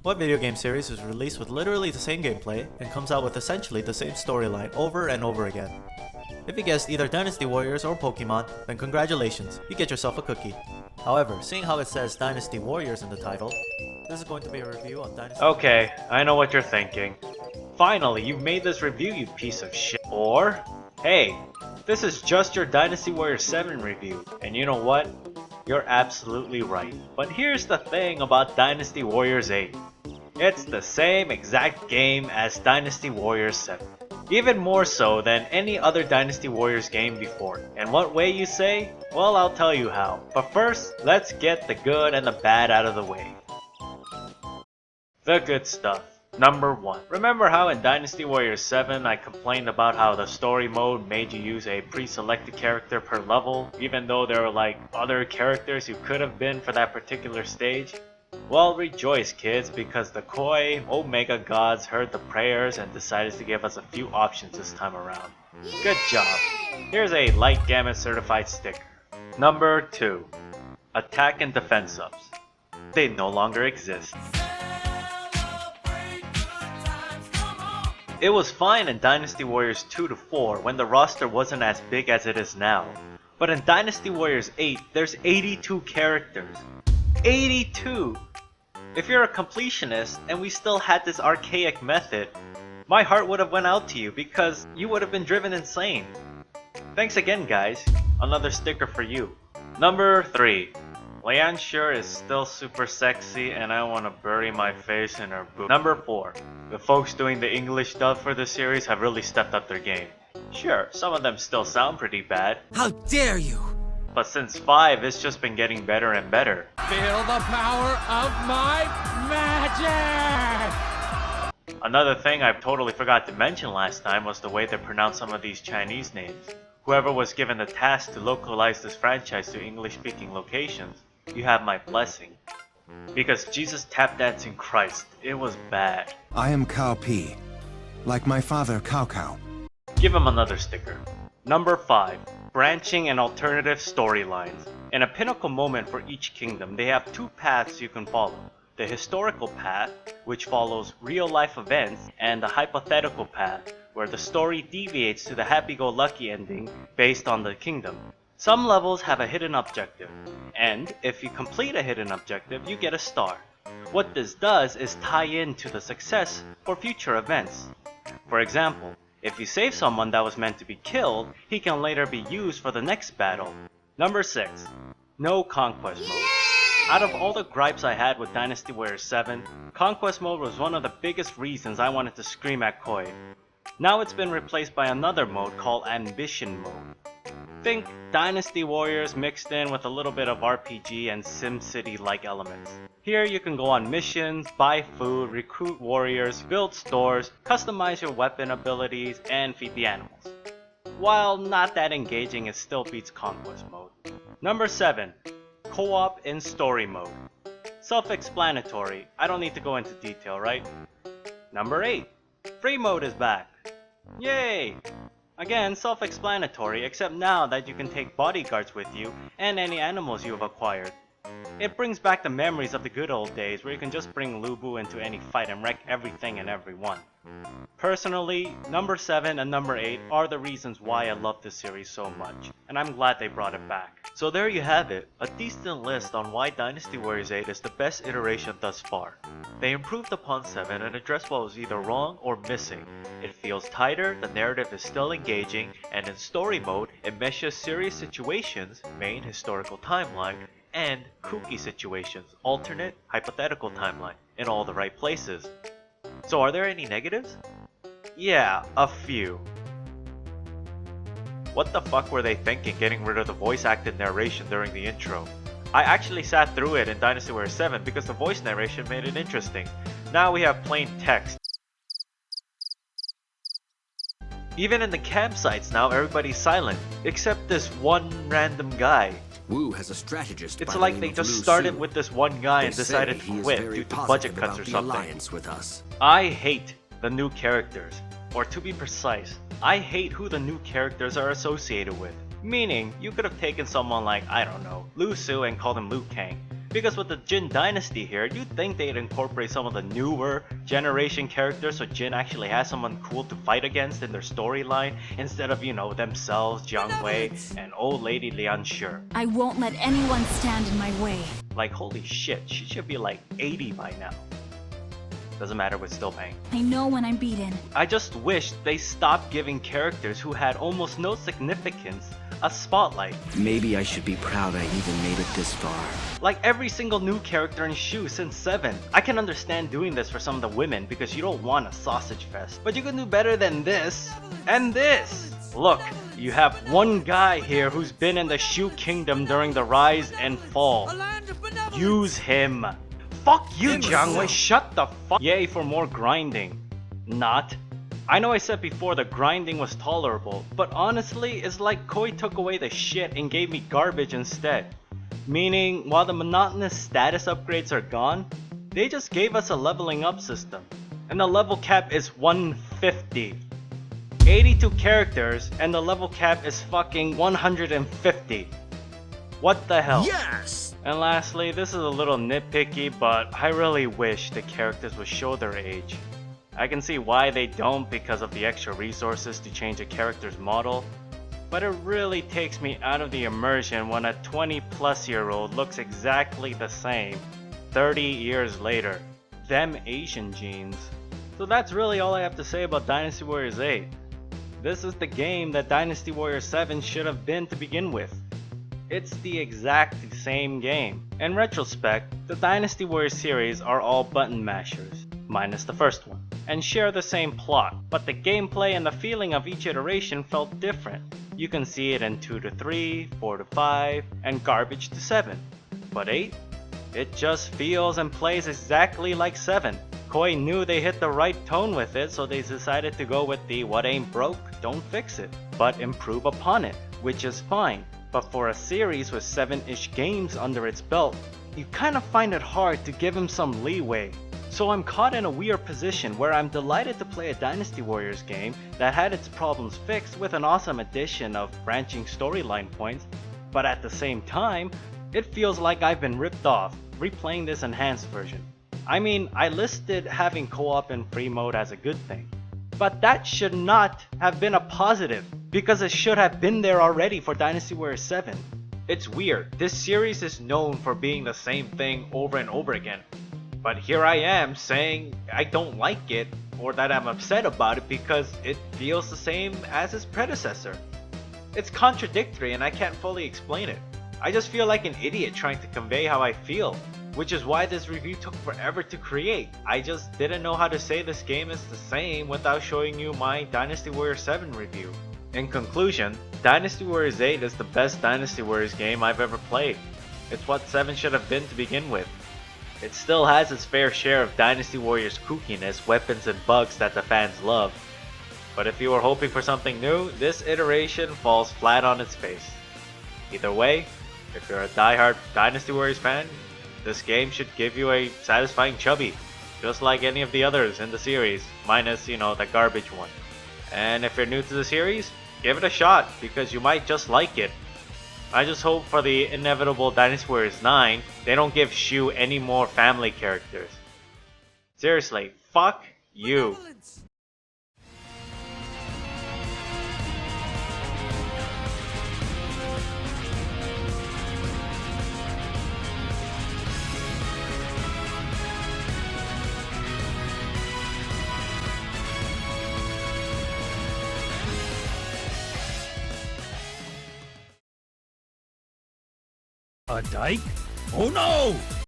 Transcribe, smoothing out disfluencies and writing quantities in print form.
What video game series is released with literally the same gameplay and comes out with essentially the same storyline over and over again? If you guessed either Dynasty Warriors or Pokemon, then congratulations, you get yourself a cookie. However, seeing how it says Dynasty Warriors in the title, this is going to be a review on Dynasty. Okay, I know what you're thinking. Finally, you've made this review, you piece of shit. Or, hey, this is just your Dynasty Warriors 7 review, and you know what? You're absolutely right. But here's the thing about Dynasty Warriors 8. It's the same exact game as Dynasty Warriors 7. Even more so than any other Dynasty Warriors game before. And what way you say? Well, I'll tell you how. But first, let's get the good and the bad out of the way. The good stuff. Number 1. Remember how in Dynasty Warriors 7 I complained about how the story mode made you use a pre-selected character per level, even though there were like other characters you could have been for that particular stage? Well, rejoice kids, because the Koi Omega gods heard the prayers and decided to give us a few options this time around. Good job. Here's a light gamut certified sticker. Number 2. Attack and defense subs. They no longer exist. It was fine in Dynasty Warriors 2 to 4 when the roster wasn't as big as it is now. But in Dynasty Warriors 8, there's 82 characters. 82! If you're a completionist and we still had this archaic method, my heart would have went out to you because you would have been driven insane. Thanks again guys, another sticker for you. Number 3. Leanne sure is still super sexy and I want to bury my face in her boob. Number 4. The folks doing the English dub for this series have really stepped up their game. Sure, some of them still sound pretty bad. How dare you! But since 5, it's just been getting better and better. Feel the power of my magic! Another thing I totally forgot to mention last time was the way they pronounce some of these Chinese names. Whoever was given the task to localize this franchise to English-speaking locations, you have my blessing. Because Jesus tap dancing Christ, it was bad. I am Cao Pi, like my father Cao Cao. Give him another sticker. Number 5. Branching and alternative storylines. In a pinnacle moment for each kingdom, they have 2 paths you can follow. The historical path, which follows real-life events, and the hypothetical path, where the story deviates to the happy-go-lucky ending based on the kingdom. Some levels have a hidden objective, and if you complete a hidden objective, you get a star. What this does is tie in to the success for future events. For example, if you save someone that was meant to be killed, he can later be used for the next battle. Number 6. No Conquest Mode. Out of all the gripes I had with Dynasty Warriors 7, Conquest Mode was one of the biggest reasons I wanted to scream at Koi. Now it's been replaced by another mode called Ambition Mode. Think Dynasty Warriors mixed in with a little bit of RPG and SimCity-like elements. Here you can go on missions, buy food, recruit warriors, build stores, customize your weapon abilities, and feed the animals. While not that engaging, it still beats Conquest Mode. Number 7. Co-op in Story Mode. Self-explanatory, I don't need to go into detail, right? Number 8. Free Mode is back. Yay! Again, self-explanatory, except now that you can take bodyguards with you and any animals you have acquired. It brings back the memories of the good old days where you can just bring Lubu into any fight and wreck everything and everyone. Personally, number 7 and number 8 are the reasons why I love this series so much, and I'm glad they brought it back. So there you have it, a decent list on why Dynasty Warriors 8 is the best iteration thus far. They improved upon 7 and addressed what was either wrong or missing. It feels tighter, the narrative is still engaging, and in story mode, it meshes serious situations, main historical timeline, and kooky situations, alternate, hypothetical timeline, in all the right places. So are there any negatives? Yeah, a few. What the fuck were they thinking getting rid of the voice acted narration during the intro? I actually sat through it in Dynasty Warriors 7 because the voice narration made it interesting. Now we have plain text. Even in the campsites now everybody's silent, except this one random guy. Wu has a strategist. It's like they just started with this one guy and decided to quit due to budget cuts or something. With us. I hate the new characters, or to be precise, I hate who the new characters are associated with. Meaning, you could have taken someone like, I don't know, Lu Su and called him Liu Kang. Because with the Jin Dynasty here, you'd think they'd incorporate some of the newer generation characters so Jin actually has someone cool to fight against in their storyline instead of, you know, themselves, Jiang Wei, and old lady Lian Shi. I won't let anyone stand in my way. Like, holy shit, she should be like 80 by now. Doesn't matter, we're still paying. I know when I'm beaten. I just wish they stopped giving characters who had almost no significance a spotlight. Maybe I should be proud I even made it this far. Like every single new character in Shu since 7. I can understand doing this for some of the women because you don't want a sausage fest. But you can do better than this and this. Look, you have one guy here who's been in the Shu Kingdom during the rise and fall. Use him. Fuck you, Jiang Wei, shut the fuck. Yay for more grinding. Not. I know I said before the grinding was tolerable, but honestly, it's like Koi took away the shit and gave me garbage instead. Meaning, while the monotonous status upgrades are gone, they just gave us a leveling up system. And the level cap is 150. 82 characters, and the level cap is fucking 150. What the hell? Yes! And lastly, this is a little nitpicky, but I really wish the characters would show their age. I can see why they don't because of the extra resources to change a character's model, but it really takes me out of the immersion when a 20-plus-year-old looks exactly the same 30 years later. Them Asian genes. So that's really all I have to say about Dynasty Warriors 8. This is the game that Dynasty Warriors 7 should have been to begin with. It's the exact same game. In retrospect, the Dynasty Warriors series are all button mashers, minus the first one, and share the same plot, but the gameplay and the feeling of each iteration felt different. You can see it in 2 to 3, 4 to 5, and garbage to 7. But 8? It just feels and plays exactly like 7. Koi knew they hit the right tone with it, so they decided to go with the what ain't broke, don't fix it, but improve upon it, which is fine. But for a series with 7-ish games under its belt, you kind of find it hard to give him some leeway. So I'm caught in a weird position where I'm delighted to play a Dynasty Warriors game that had its problems fixed with an awesome addition of branching storyline points, but at the same time, it feels like I've been ripped off replaying this enhanced version. I mean, I listed having co-op in free mode as a good thing, but that should not have been a positive, because it should have been there already for Dynasty Warriors 7. It's weird, this series is known for being the same thing over and over again, but here I am saying I don't like it, or that I'm upset about it because it feels the same as its predecessor. It's contradictory and I can't fully explain it. I just feel like an idiot trying to convey how I feel, which is why this review took forever to create. I just didn't know how to say this game is the same without showing you my Dynasty Warriors 7 review. In conclusion, Dynasty Warriors 8 is the best Dynasty Warriors game I've ever played. It's what 7 should have been to begin with. It still has its fair share of Dynasty Warriors kookiness, weapons, and bugs that the fans love. But if you were hoping for something new, this iteration falls flat on its face. Either way, if you're a diehard Dynasty Warriors fan, this game should give you a satisfying chubby, just like any of the others in the series, minus, the garbage one. And if you're new to the series, give it a shot, because you might just like it. I just hope for the inevitable Dynasty Warriors 9, they don't give Shu any more family characters. Seriously, fuck you. A dike? Oh no!